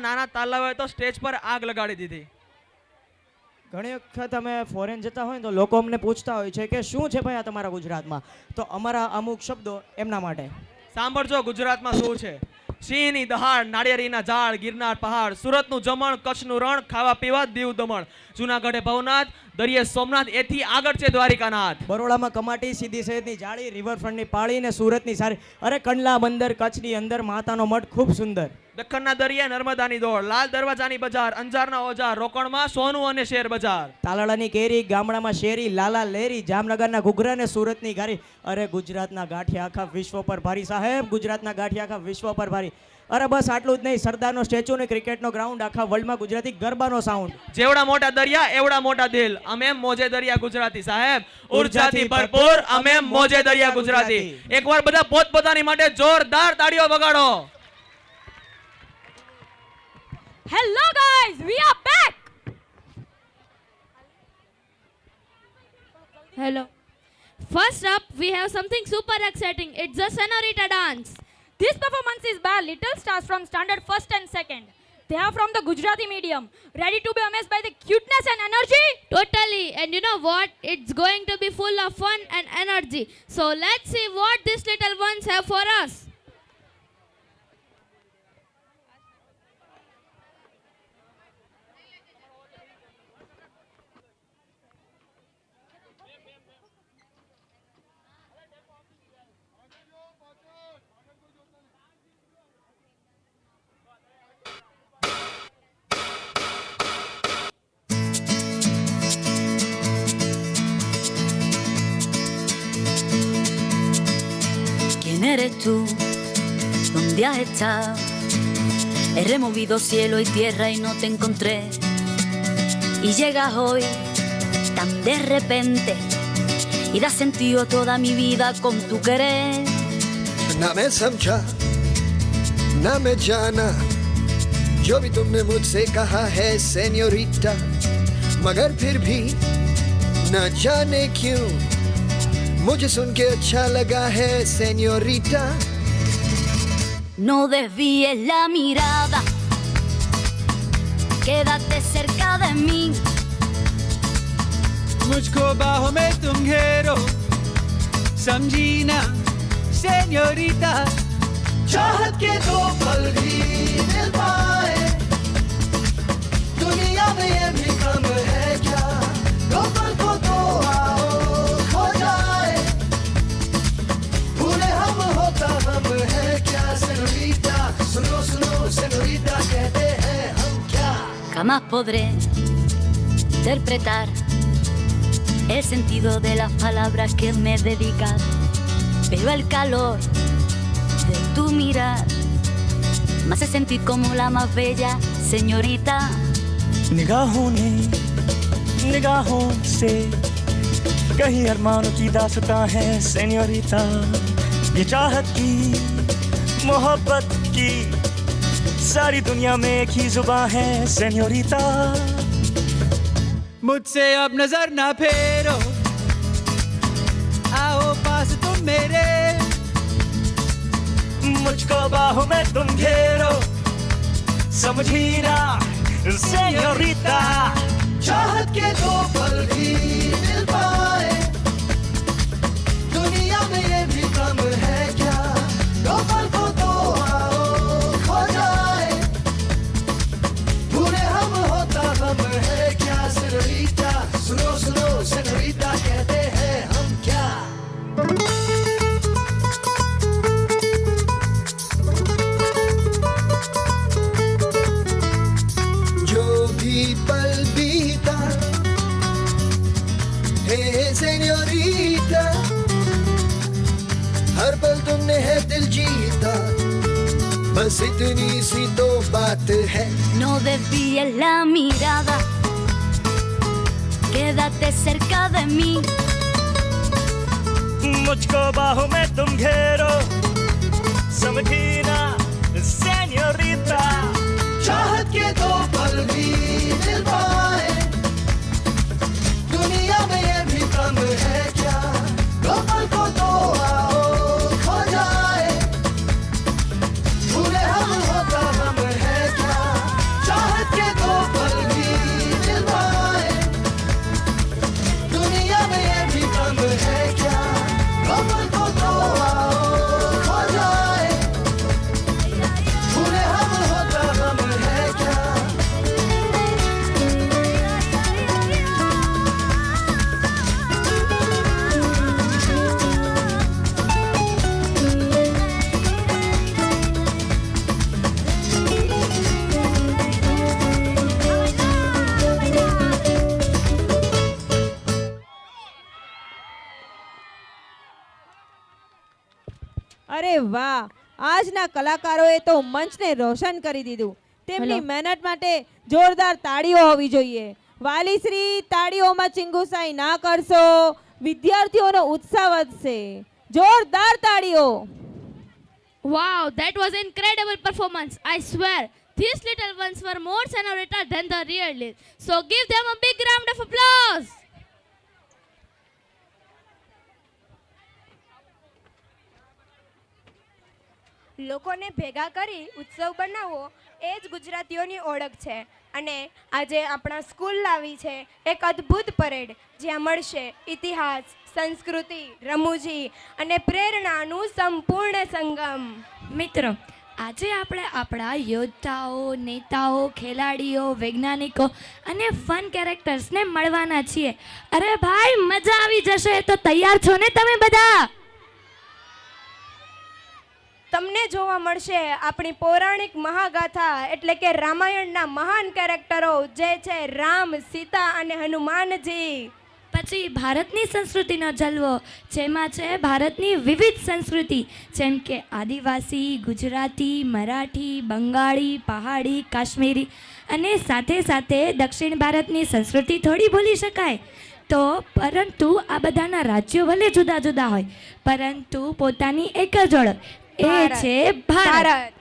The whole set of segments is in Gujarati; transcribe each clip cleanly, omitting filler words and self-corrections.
નાના તાલાઓએ તો સ્ટેજ પર આગ લગાડી દીધી. ઘણી વખત અમે ફોરેન જતા હોય ને તો લોકો અમને પૂછતા હોય છે કે શું છે ભાઈ આ તમારા ગુજરાતમાં, તો અમારા અમુક શબ્દો એમના માટે. સાંભળજો ગુજરાતમાં શું છે. સિંહની દહાડ, નાળિયેરીના ઝાડ, ગિરનાર પહાડ, સુરતનું જમણ, કચ્છનું રણ, ખાવા પીવા દીવ દમણ, જુનાગઢે ભવનાથ, દરિયે સોમનાથ, એથી આગળ છે દ્વારિકાનાથ. બરોડામાં કમાટી, સીધી સૈયદની જાળી, રિવરફ્રન્ટની પાળી ને સુરતની સારી. અરે કંડલા બંદર, કચ્છની અંદર માતાનો મઠ ખૂબ સુંદર. દખ્ખણના દરિયા, નર્મદાની દોડ, લાલ દરવાજાની બજાર, અંજારના ઓજાર, રોકણમાં સોનું અને શેર બજાર. તાલાળાની કેરી, ગામડામાં શેરી, લાલા લેરી, જામનગરના ઘૂઘરા ને સુરતની ઘારી. અરે ગુજરાતના ગાંઠિયા આખા વિશ્વ પર ભારી સાહેબ, ગુજરાતના ગાંઠિયા આખા વિશ્વ પર ભારી. અરે બસ આટલું જ નહીં, સરદારનો સ્ટેચ્યુ ને ક્રિકેટનો ગ્રાઉન્ડ, આખા વર્લ્ડમાં ગુજરાતી ગરબાનો સાઉન્ડ. જેવડા મોટા દરિયા એવડા મોટા દિલ, અમે મોજે દરિયા ગુજરાતી સાહેબ, ઉર્જાથી ભરપૂર અમે મોજે દરિયા ગુજરાતી. એકવાર બધા પોતપોતાની માટે જોરદાર તાળીઓ વગાડો. Hello guys, we are back. Hello. First up, we have something super exciting. It's the Senorita dance. This performance is by little stars from standard 1st and 2nd. They are from the Gujarati medium. Ready to be amazed by the cuteness and energy? Totally. And you know what? It's going to be full of fun and energy. So let's see what these little ones have for us. ¿Quién eres tú? ¿Dónde has estado? He removido cielo y tierra y no te encontré. Y llegas hoy tan de repente y das sentido a toda mi vida con tu querer. ना मैं समझा ना मैं जाना जो भी तुमने मुझसे कहा है सेन्योरिटा, मगर फिर भी न जाने क्यों मुझे सुन के अच्छा लगा है señorita. No desvíes la mirada, quédate cerca de mí. मुझको बाहों में तुम घेरो, समझी ना señorita. चाहत के दो पल भी मिल पाए, दुनिया में ये भी कम है क्या, दो पल को तो आओ खो जाए, भूले हम होता हम है क्या señorita. सुनो सुनो señorita, कहते हैं हम क्या. Jamás podré interpretar el sentido de las palabras que me dedicas, pero el calor de tu mirar me hace sentir como la más bella señorita. निगाहों ने निगाहों से कहीं अरमानों की दास्तां है सेन्योरिटा. ये चाहत की मोहब्बत की सारी दुनिया में एक ही जुबां है सेन्योरिटा. मुझसे अब नजर ना फेरो, आओ पास तुम मेरे. मुझको बाहों में तुम घेरो, समझी ना सेन्योरिटा. चाहत के दो पल भी मिल पाए, दुनिया में ये भी कम है क्या, दो पल को तो आओ खो जाए, भूले हम होता हम है क्या señorita. सुनो सुनो señorita, कहते हैं हम क्या. जो भी पल बीता है señorita, हर पल तुमने है दिल जीता, बस इतनी सी तो बात है. No desvíes la mirada, quédate cerca de mí. मुझको बाहों में तुम घेरो, समझी ना सेन्योरिटा. चाहत के दो पल भी मिल पाए, दुनिया में ये भी कम है क्या, दो पल को तो आओ खो जाए, भूले हम होता हम है क्या. અરે વાહ, આજના કલાકારોએ તો મંચને રોશન કરી દીધું. તેમની મહેનત માટે જોરદાર તાળીઓ હોવી જોઈએ. વાલીશ્રી, તાળીઓમાં ચિંગુસાઈ ના કરશો, વિદ્યાર્થીઓનો ઉત્સાહ વધશે. જોરદાર તાળીઓ. Wow, that was incredible performance. I swear, these little ones were more senorita than the real deal. So give them a big round of applause. લોકોને ભેગા કરી ઉત્સવ બનાવવો એ જ ગુજરાતીઓની ઓળખ છે. અને આજે આપણા સ્કૂલ લાવી છે એક અદ્ભુત પરેડ, જ્યાં મળશે ઇતિહાસ, સંસ્કૃતિ, રમૂજી અને પ્રેરણાનું સંપૂર્ણ સંગમ. મિત્રો, આજે આપણે આપણા યોદ્ધાઓ, નેતાઓ, ખેલાડીઓ, વૈજ્ઞાનિકો અને ફન કેરેક્ટર્સને મળવાના છીએ. અરે ભાઈ, મજા આવી જશે. તો તૈયાર છો ને તમે બધા? તમને જોવા મળશે આપણી પૌરાણિક મહાગાથા એટલે કે રામાયણના મહાન કેરેક્ટરો, જે છે રામ, સીતા અને હનુમાનજી. પછી ભારતની સંસ્કૃતિનો જલવો, જેમાં છે ભારતની વિવિધ સંસ્કૃતિ, જેમ કે આદિવાસી, ગુજરાતી, મરાઠી, બંગાળી, પહાડી, કાશ્મીરી અને સાથે સાથે દક્ષિણ ભારતની સંસ્કૃતિ થોડી ભૂલી શકાય. તો પરંતુ આ બધાના રાજ્યો ભલે જુદા જુદા હોય, પરંતુ પોતાની એક જ ઓળખ, એ છે ભારત.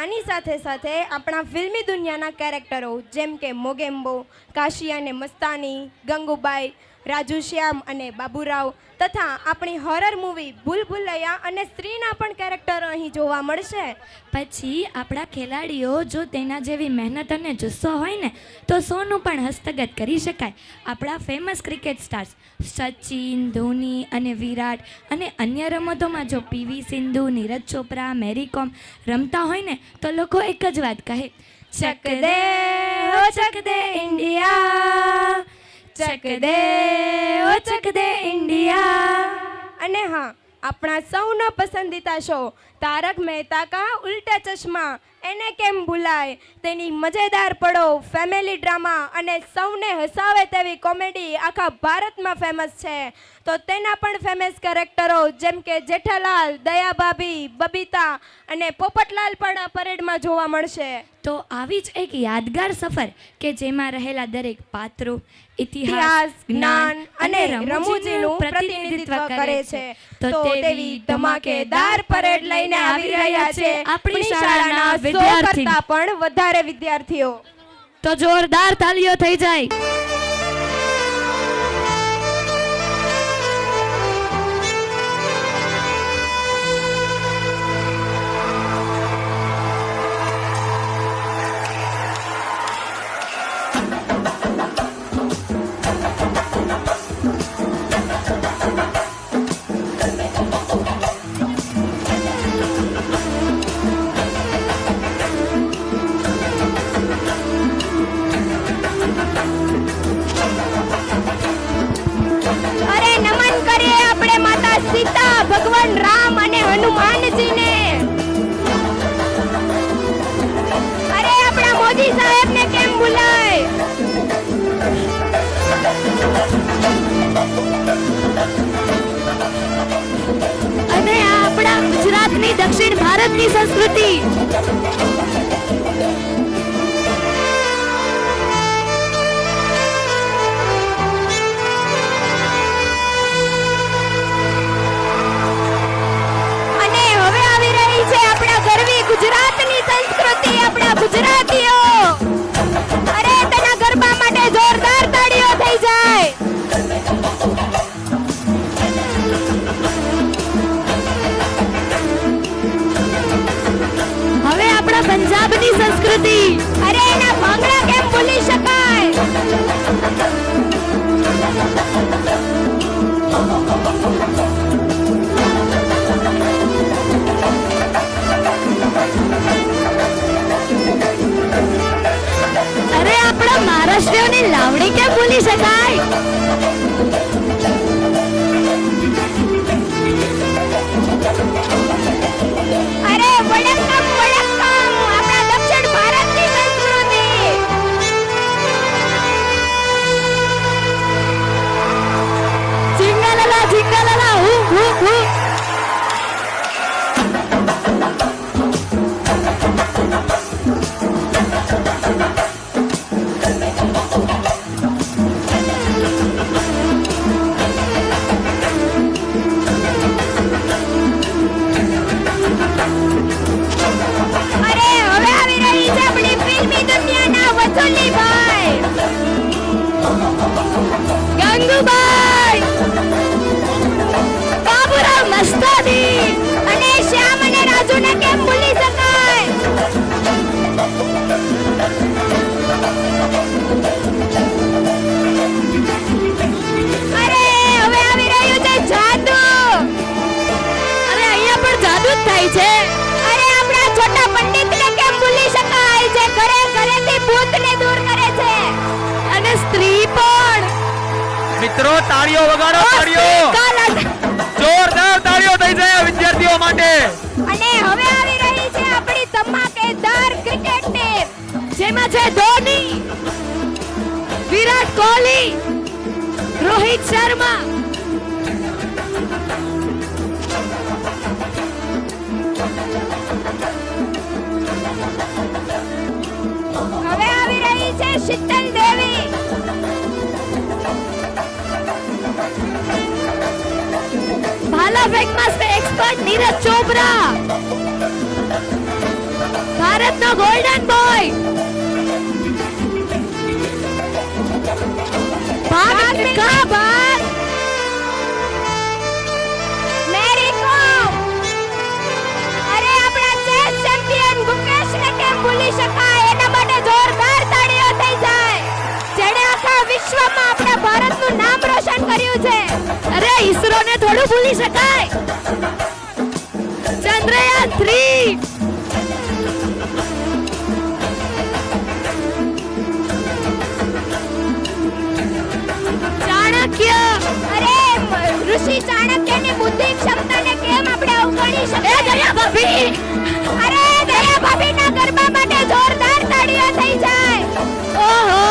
આની સાથે સાથે આપણા ફિલ્મી દુનિયાના કેરેક્ટરો જેમ કે મોગેમ્બો, કાશી અને મસ્તાની, ગંગુબાઈ, રાજુ શ્યામ અને બાબુરાવ તથા આપણી હોરર મૂવી ભૂલ ભુલૈયા અને સ્ત્રીના પણ કેરેક્ટરો અહીં જોવા મળશે. પછી આપણા ખેલાડીઓ જો તેના જેવી મહેનત અને જુસ્સો હોય ને તો સોનું પણ હસ્તગત કરી શકાય. આપણા famous cricket stars Sachin, Dhoni અને વિરાટ અને અન્ય રમતોમાં જો પીવી સિંધુ, નીરજ ચોપરા, મેરી કોમ રમતા હોય ને તો લોકો એક જ વાત કહે, ચક દે ઓ ચક દે ઇન્ડિયા, ચક દે ઓ ચક દે ઇન્ડિયા. અને હા, આપણા સૌનો પસંદીદા શો તારક મહેતા કા ઉલ્ટા ચશ્મા, એને કેમ ભૂલાય. તેની મજેદાર પળો, ફેમિલી ડ્રામા અને સૌને હસાવે તેવી કોમેડી આખા ભારતમાં ફેમસ છે. તો તેના પણ ફેમસ કેરેક્ટરો જેમ કે જેઠાલાલ, દયાભાભી, બબીતા અને પોપટલાલ પણ આ પરેડમાં જોવા મળશે. તો આવી જ એક યાદગાર સફર કે જેમાં રહેલા દરેક પાત્રો ઇતિહાસ, જ્ઞાન અને રમૂજીનું પ્રતિનિધિત્વ કરે છે. તો તેવી ધમાકેદાર પરેડ લઈને આવી રહ્યા છે આપણી શાળાના 100 કરતા પણ વધારે વિદ્યાર્થીઓ. તો જોરદાર તાલીઓ થઈ જાય. સીતા, ભગવાન રામ અને હનુમાનજીને. અરે આપણા મોદી સાહેબને કેમ ભૂલાય. અને આ આપણા ગુજરાતની, દક્ષિણ ભારતની સંસ્કૃતિ. ગુજરાતની સંસ્કૃતિ, આપણા ગુજરાતીઓ. અરે તેના ગરબા માટે જોરદાર તાળીઓ થઈ જાય. હવે આપણા પંજાબની સંસ્કૃતિ. અરે એના ભાંગડા કેમ ભૂલી શકાય. અરે આપણા મહારાષ્ટ્રીઓની લાવણી કેમ ભૂલી શકાય. અરે વડક્કમ વડક્કમ, આપણા દક્ષિણ ભારતની સંસ્કૃતિ. જિંગલાલા જિંગલાલા, હુ હુ હુ. અરે હવે આવી રહ્યું છે જાદુ. અરે અહીંયા પણ જાદુ જ થાય છે. અરે આપણા છોટા પંડિતને કેમ ભૂલી શકાય જે ઘરે ઘરેથી ભૂતને દૂર કરે છે. અને સ્ત્રી પણ. મિત્રો તાળીઓ વગાડો, તાળીઓ. જોરદાર તાળીઓ થઈ જાય આ વિદ્યાર્થીઓ માટે. અને હવે આવી રહી છે આપણી ધમાકેદાર ક્રિકેટ ટીમ. જેમાં છે ધોની, વિરાટ કોહલી, રોહિત શર્મા. હવે આવી રહી છે શીતલ દેવી. ભાલા ફેંકમાં એક્સપર્ટ નીરજ ચોપરા. ભારતનો ગોલ્ડન બોય. ભાગ કા ભાગ. મેરી કોમ. અરે આપણા ચેસ ચેમ્પિયન ગુકેશને કેમ ભૂલી શકાય એના માટે જોરદાર તાળીઓ થઈ જાય જેણે આખા વિશ્વમાં આપણા ભારતનું નામ રોશન કર્યું છે. અરે ઈસરોને થોડું ભૂલી શકાય. ચંદ્રયાન 3. ચાણક્ય. અરે ઋષિ ચાણક્યની બુદ્ધિ ક્ષમતાને કેમ આપણે અવગણી શકીએ? દયા ભાભી. અરે દયા ભાભીના ગરબા માટે જોરદાર તાળીઓ થઈ જાય. ઓહો.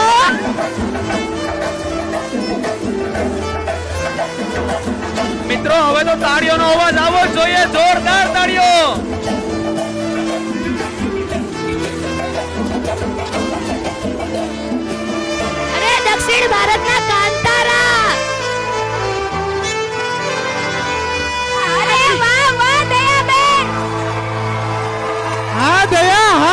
મિત્રો હવે તો તાળીઓનો અવાજ આવવો જ જોઈએ. જોરદાર તાળીઓ. અરે દક્ષિણ ભારતના